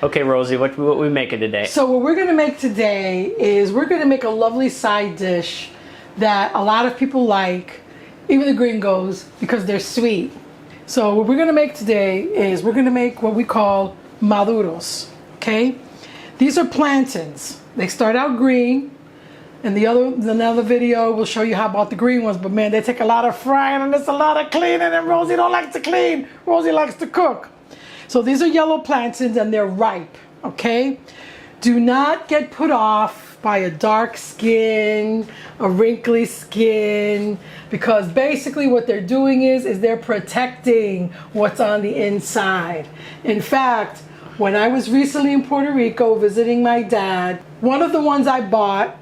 Okay, Rosie, what we making today? So what we're gonna make today is we're gonna make a lovely side dish that a lot of people like, even the gringos, because they're sweet. So what we're gonna make today is we're gonna make what we call Maduros, okay? These are plantains. They start out green, and another video will show you how about the green ones, but man, they take a lot of frying and it's a lot of cleaning, and Rosie don't like to clean. Rosie likes to cook. So these are yellow plantains and they're ripe, okay? Do not get put off by a dark skin, a wrinkly skin, because basically what they're doing is they're protecting what's on the inside. In fact, when I was recently in Puerto Rico visiting my dad, one of the ones I bought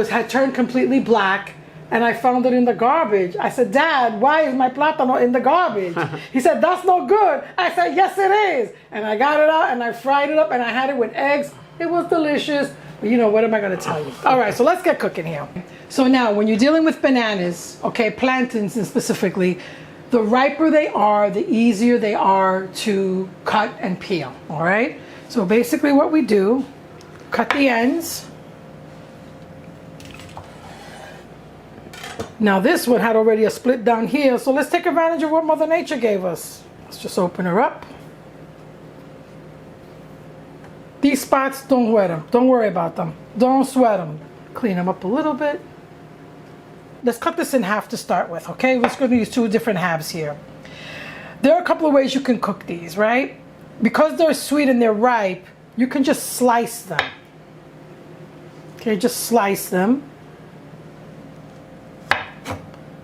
had turned completely black, and I found it in the garbage. I said, Dad, why is my plátano in the garbage? He said, that's no good. I said, yes it is. And I got it out and I fried it up and I had it with eggs. It was delicious. But you know, what am I gonna tell you? All right, so let's get cooking here. So now, when you're dealing with bananas, okay, plantains and specifically, the riper they are, the easier they are to cut and peel, all right? So basically what we do, cut the ends. Now this one had already a split down here, so let's take advantage of what Mother Nature gave us. Let's just open her up. These spots, don't wet them. Don't worry about them. Don't sweat them. Clean them up a little bit. Let's cut this in half to start with, okay? We're just going to use two different halves here. There are a couple of ways you can cook these, right? Because they're sweet and they're ripe, you can just slice them. Okay, just slice them.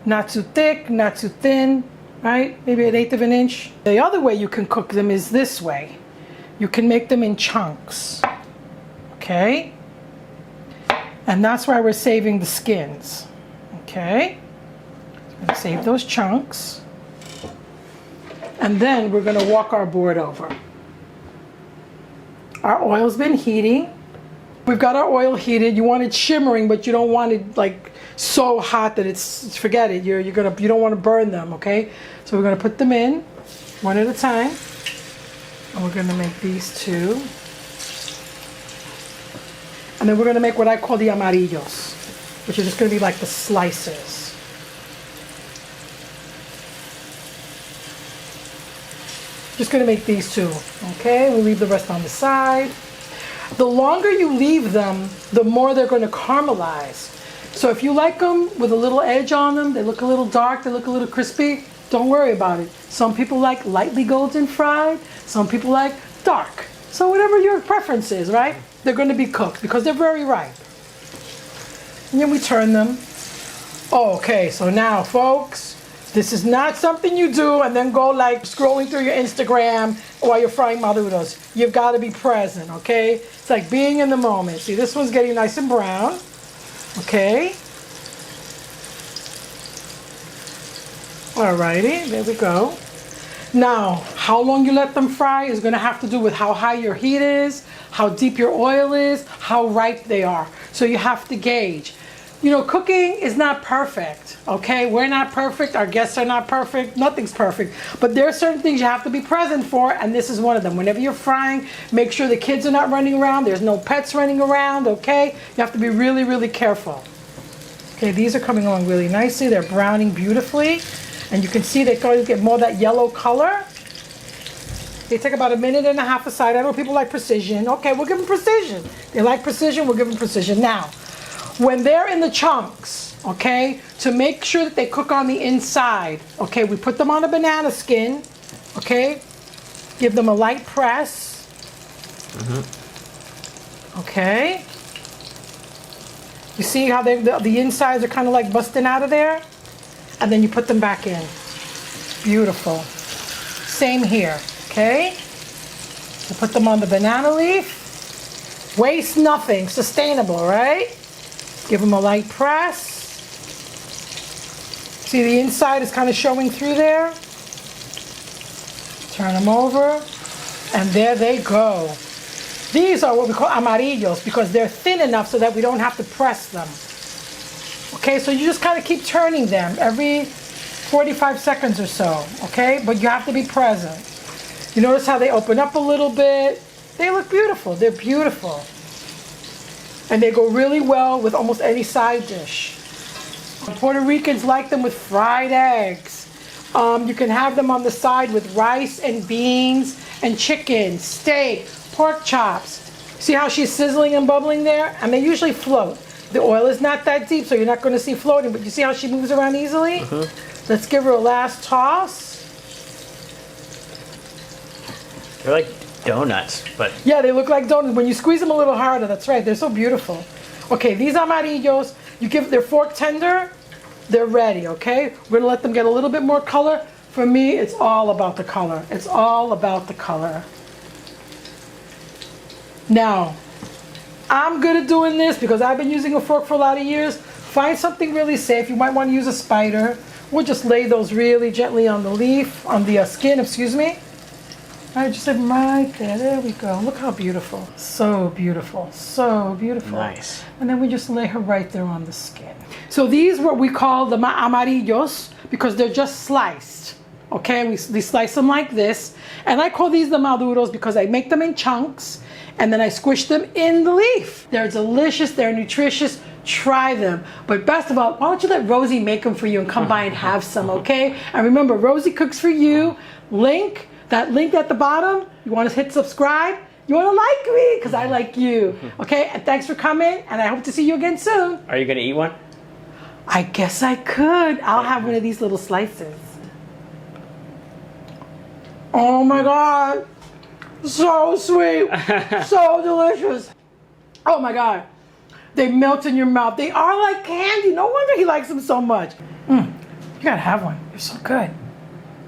Not too thick, not too thin, right? Maybe 1/8 of an inch. The other way you can cook them is this way. You can make them in chunks, okay? And that's why we're saving the skins, okay? I'm gonna save those chunks. And then we're gonna walk our board over. Our oil's been heating. We've got our oil heated. You want it shimmering, but you don't want it like so hot that it's, forget it. You don't want to burn them, okay? So we're gonna put them in one at a time, and we're gonna make these two, and then we're gonna make what I call the amarillos, which is just gonna be like the slices. Just gonna make these two, okay? We'll leave the rest on the side. The longer you leave them, the more they're going to caramelize. So if you like them with a little edge on them, they look a little dark, they look a little crispy, don't worry about it. Some people like lightly golden fried, some people like dark. So whatever your preference is, right? They're going to be cooked because they're very ripe. And then we turn them. Okay, so now folks, this is not something you do and then go like scrolling through your Instagram while you're frying maduros. You've got to be present, okay? It's like being in the moment. See, this one's getting nice and brown, okay? Alrighty, there we go. Now, how long you let them fry is going to have to do with how high your heat is, how deep your oil is, how ripe they are. So you have to gauge. You know, cooking is not perfect, okay? We're not perfect, our guests are not perfect, nothing's perfect. But there are certain things you have to be present for, and this is one of them. Whenever you're frying, make sure the kids are not running around, there's no pets running around, okay? You have to be really, really careful. Okay, these are coming along really nicely, they're browning beautifully, and you can see they're going to get more of that yellow color. They take about 1.5 minutes aside. I know people like precision. Okay, we'll give them precision. They like precision, we'll give them precision. Now, when they're in the chunks, okay, to make sure that they cook on the inside, okay, we put them on a banana skin, okay, give them a light press, okay. You see how the insides are kind of like busting out of there? And then you put them back in. Beautiful. Same here, okay? You put them on the banana leaf. Waste nothing, sustainable, right? Give them a light press. See, the inside is kind of showing through there. Turn them over, and there they go. These are what we call amarillos because they're thin enough so that we don't have to press them. Okay, so you just kind of keep turning them every 45 seconds or so, okay? But you have to be present. You notice how they open up a little bit, They look beautiful. They're beautiful. And they go really well with almost any side dish. Puerto Ricans like them with fried eggs. You can have them on the side with rice and beans and chicken, steak, pork chops. See how she's sizzling and bubbling there? And they usually float. The oil is not that deep, so you're not going to see floating, but you see how she moves around easily? Let's give her a last toss. They're like donuts, but... Yeah, they look like donuts. When you squeeze them a little harder, that's right. They're so beautiful. Okay, these amarillos, they're fork tender, they're ready, okay? We're going to let them get a little bit more color. For me, it's all about the color. It's all about the color. Now, I'm good at doing this because I've been using a fork for a lot of years. Find something really safe. You might want to use a spider. We'll just lay those really gently on the leaf, on the skin, excuse me. All right, just leave them right there. There we go. Look how beautiful. So beautiful. So beautiful. Nice. And then we just lay her right there on the skin. So these what we call the amarillos because they're just sliced. Okay, we slice them like this. And I call these the maduros because I make them in chunks and then I squish them in the leaf. They're delicious. They're nutritious. Try them. But best of all, why don't you let Rosie make them for you and come by and have some, okay? And remember, Rosie cooks for you. That link at the bottom, you want to hit subscribe? You want to like me because I like you. Okay, and thanks for coming, and I hope to see you again soon. Are you going to eat one? I guess I could. I'll have one of these little slices. Oh my God. So sweet. So delicious. Oh my God. They melt in your mouth. They are like candy. No wonder he likes them so much. You gotta have one. They're so good.